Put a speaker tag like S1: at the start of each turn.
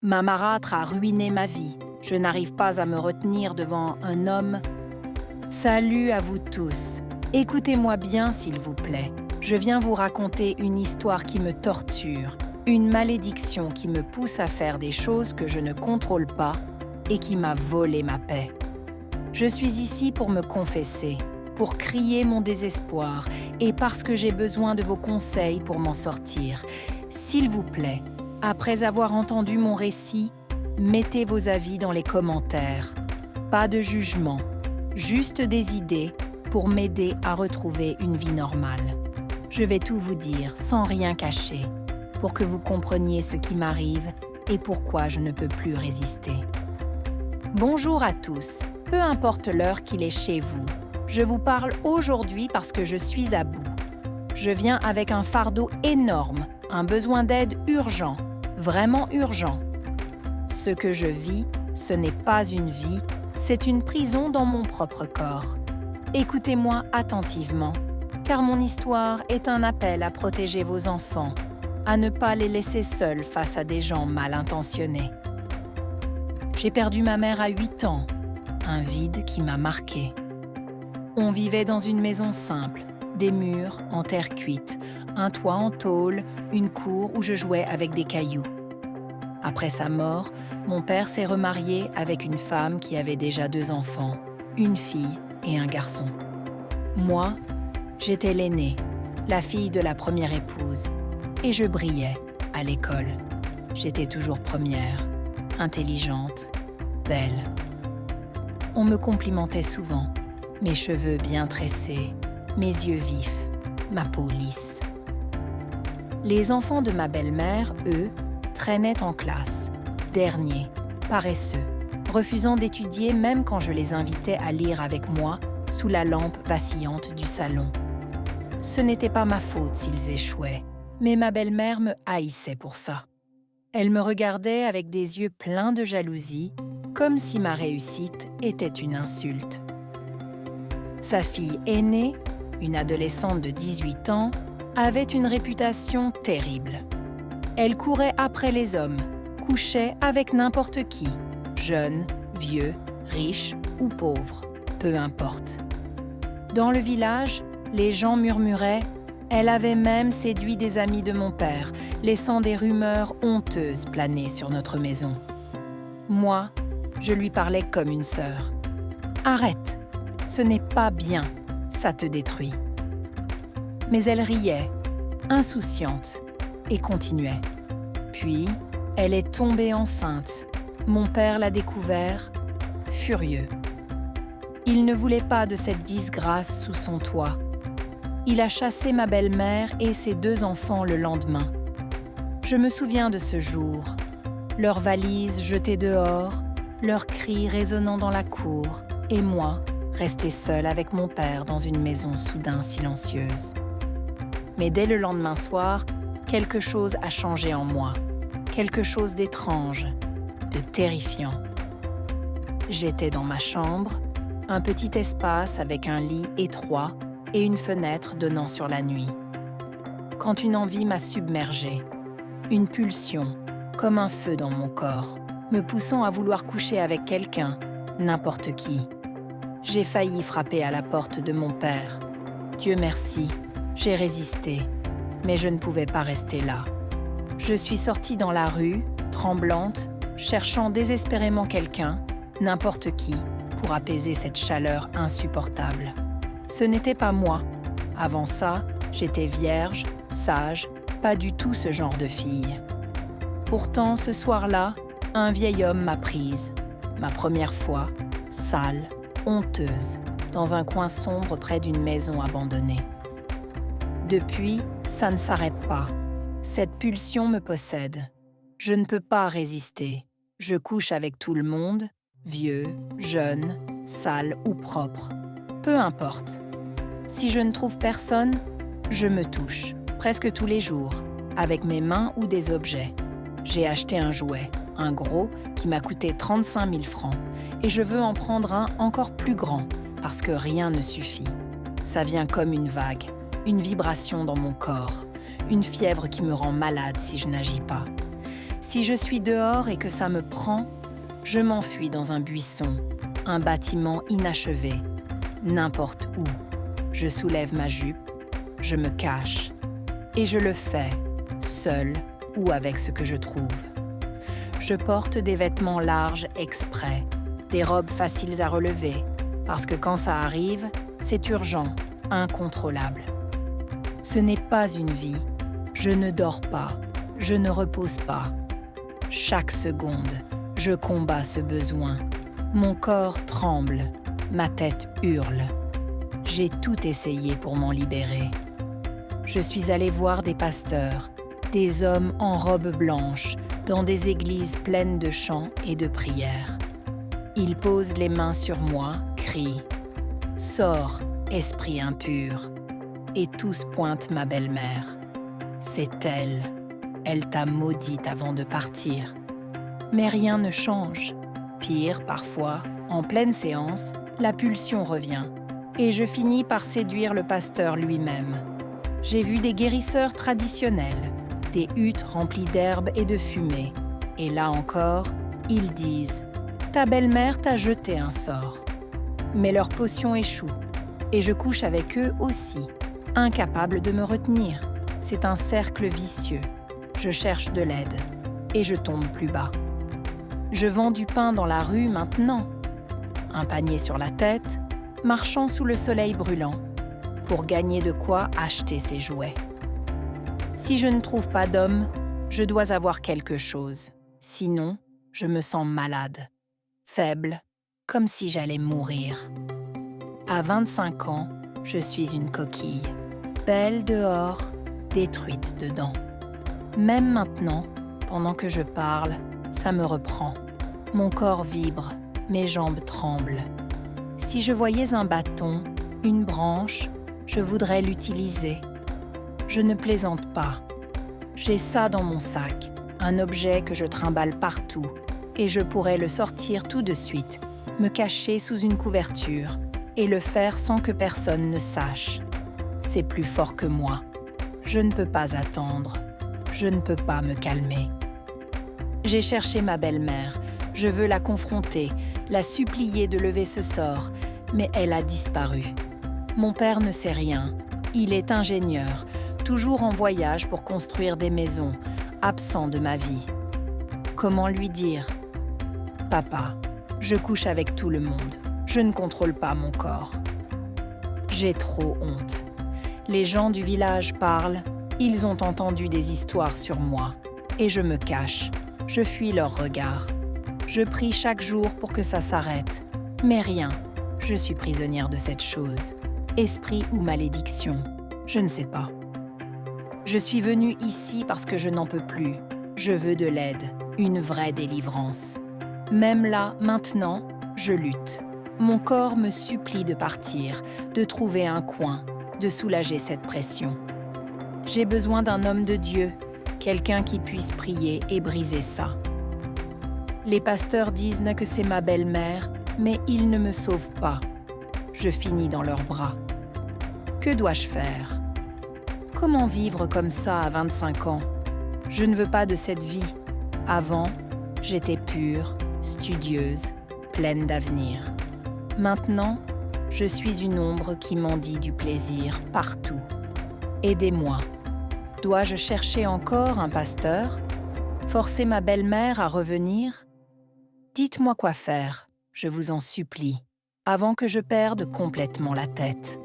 S1: Ma marâtre a ruiné ma vie. Je n'arrive pas à me retenir devant un homme. Salut à vous tous. Écoutez-moi bien, s'il vous plaît. Je viens vous raconter une histoire qui me torture, une malédiction qui me pousse à faire des choses que je ne contrôle pas et qui m'a volé ma paix. Je suis ici pour me confesser, pour crier mon désespoir et parce que j'ai besoin de vos conseils pour m'en sortir. S'il vous plaît, après avoir entendu mon récit, mettez vos avis dans les commentaires. Pas de jugement, juste des idées pour m'aider à retrouver une vie normale. Je vais tout vous dire sans rien cacher, pour que vous compreniez ce qui m'arrive et pourquoi je ne peux plus résister. Bonjour à tous, peu importe l'heure qu'il est chez vous. Je vous parle aujourd'hui parce que je suis à bout. Je viens avec un fardeau énorme, un besoin d'aide urgent, vraiment urgent. Ce que je vis, ce n'est pas une vie, c'est une prison dans mon propre corps. Écoutez-moi attentivement, car mon histoire est un appel à protéger vos enfants, à ne pas les laisser seuls face à des gens mal intentionnés. J'ai perdu ma mère à 8 ans, un vide qui m'a marqué. On vivait dans une maison simple, des murs en terre cuite, un toit en tôle, une cour où je jouais avec des cailloux. Après sa mort, mon père s'est remarié avec une femme qui avait déjà 2 enfants, une fille et un garçon. Moi, j'étais l'aînée, la fille de la première épouse, et je brillais à l'école. J'étais toujours première, intelligente, belle. On me complimentait souvent, mes cheveux bien tressés, mes yeux vifs, ma peau lisse. Les enfants de ma belle-mère, eux, traînaient en classe, derniers, paresseux, refusant d'étudier même quand je les invitais à lire avec moi sous la lampe vacillante du salon. Ce n'était pas ma faute s'ils échouaient, mais ma belle-mère me haïssait pour ça. Elle me regardait avec des yeux pleins de jalousie, comme si ma réussite était une insulte. Sa fille aînée, une adolescente de 18 ans, avait une réputation terrible. Elle courait après les hommes, couchait avec n'importe qui, jeune, vieux, riche ou pauvre, peu importe. Dans le village, les gens murmuraient « Elle avait même séduit des amis de mon père, laissant des rumeurs honteuses planer sur notre maison. » Moi, je lui parlais comme une sœur. « Arrête, ce n'est pas bien, ça te détruit. » Mais elle riait, insouciante, et continuait. Puis, elle est tombée enceinte. Mon père l'a découvert, furieux. Il ne voulait pas de cette disgrâce sous son toit. Il a chassé ma belle-mère et ses 2 enfants le lendemain. Je me souviens de ce jour, leurs valises jetées dehors, leurs cris résonnant dans la cour, et moi, restée seule avec mon père dans une maison soudain silencieuse. Mais dès le lendemain soir, quelque chose a changé en moi, quelque chose d'étrange, de terrifiant. J'étais dans ma chambre, un petit espace avec un lit étroit et une fenêtre donnant sur la nuit. Quand une envie m'a submergée, une pulsion, comme un feu dans mon corps, me poussant à vouloir coucher avec quelqu'un, n'importe qui. J'ai failli frapper à la porte de mon père. Dieu merci, j'ai résisté, mais je ne pouvais pas rester là. Je suis sortie dans la rue, tremblante, cherchant désespérément quelqu'un, n'importe qui, pour apaiser cette chaleur insupportable. Ce n'était pas moi. Avant ça, j'étais vierge, sage, pas du tout ce genre de fille. Pourtant, ce soir-là, un vieil homme m'a prise. Ma première fois, sale, honteuse, dans un coin sombre près d'une maison abandonnée. Depuis, ça ne s'arrête pas. Cette pulsion me possède. Je ne peux pas résister. Je couche avec tout le monde, vieux, jeune, sale ou propre. Peu importe. Si je ne trouve personne, je me touche, presque tous les jours, avec mes mains ou des objets. J'ai acheté un jouet, un gros, qui m'a coûté 35 000 francs, et je veux en prendre un encore plus grand, parce que rien ne suffit. Ça vient comme une vague, une vibration dans mon corps, une fièvre qui me rend malade si je n'agis pas. Si je suis dehors et que ça me prend, je m'enfuis dans un buisson, un bâtiment inachevé, n'importe où. Je soulève ma jupe, je me cache, et je le fais, seul ou avec ce que je trouve. Je porte des vêtements larges exprès, des robes faciles à relever, parce que quand ça arrive, c'est urgent, incontrôlable. Ce n'est pas une vie, je ne dors pas, je ne repose pas. Chaque seconde, je combats ce besoin. Mon corps tremble, ma tête hurle. J'ai tout essayé pour m'en libérer. Je suis allée voir des pasteurs, des hommes en robe blanche, dans des églises pleines de chants et de prières. Ils posent les mains sur moi, crient « Sors, esprit impur !» Et tous pointent ma belle-mère. C'est elle. Elle t'a maudite avant de partir. Mais rien ne change. Pire, parfois, en pleine séance, la pulsion revient. Et je finis par séduire le pasteur lui-même. J'ai vu des guérisseurs traditionnels, des huttes remplies d'herbes et de fumée. Et là encore, ils disent « Ta belle-mère t'a jeté un sort ». Mais leur potion échoue. Et je couche avec eux aussi, incapable de me retenir. C'est un cercle vicieux. Je cherche de l'aide et je tombe plus bas. Je vends du pain dans la rue maintenant, un panier sur la tête, marchant sous le soleil brûlant, pour gagner de quoi acheter ses jouets. Si je ne trouve pas d'homme, je dois avoir quelque chose. Sinon, je me sens malade, faible, comme si j'allais mourir. À 25 ans, je suis une coquille, belle dehors, détruite dedans. Même maintenant, pendant que je parle, ça me reprend. Mon corps vibre, mes jambes tremblent. Si je voyais un bâton, une branche, je voudrais l'utiliser. Je ne plaisante pas. J'ai ça dans mon sac, un objet que je trimballe partout, et je pourrais le sortir tout de suite, me cacher sous une couverture, et le faire sans que personne ne sache. C'est plus fort que moi. Je ne peux pas attendre. Je ne peux pas me calmer. J'ai cherché ma belle-mère. Je veux la confronter, la supplier de lever ce sort, mais elle a disparu. Mon père ne sait rien. Il est ingénieur, toujours en voyage pour construire des maisons, absent de ma vie. Comment lui dire ? Papa, je couche avec tout le monde. Je ne contrôle pas mon corps. J'ai trop honte. Les gens du village parlent. Ils ont entendu des histoires sur moi. Et je me cache. Je fuis leurs regards. Je prie chaque jour pour que ça s'arrête. Mais rien. Je suis prisonnière de cette chose. Esprit ou malédiction, je ne sais pas. Je suis venue ici parce que je n'en peux plus. Je veux de l'aide, une vraie délivrance. Même là, maintenant, je lutte. Mon corps me supplie de partir, de trouver un coin, de soulager cette pression. J'ai besoin d'un homme de Dieu, quelqu'un qui puisse prier et briser ça. Les pasteurs disent que c'est ma belle-mère, mais ils ne me sauvent pas. Je finis dans leurs bras. Que dois-je faire ? Comment vivre comme ça à 25 ans ? Je ne veux pas de cette vie. Avant, j'étais pure, studieuse, pleine d'avenir. Maintenant, je suis une ombre qui mendie du plaisir partout. Aidez-moi. Dois-je chercher encore un pasteur ? Forcer ma belle-mère à revenir ? Dites-moi quoi faire, je vous en supplie, avant que je perde complètement la tête.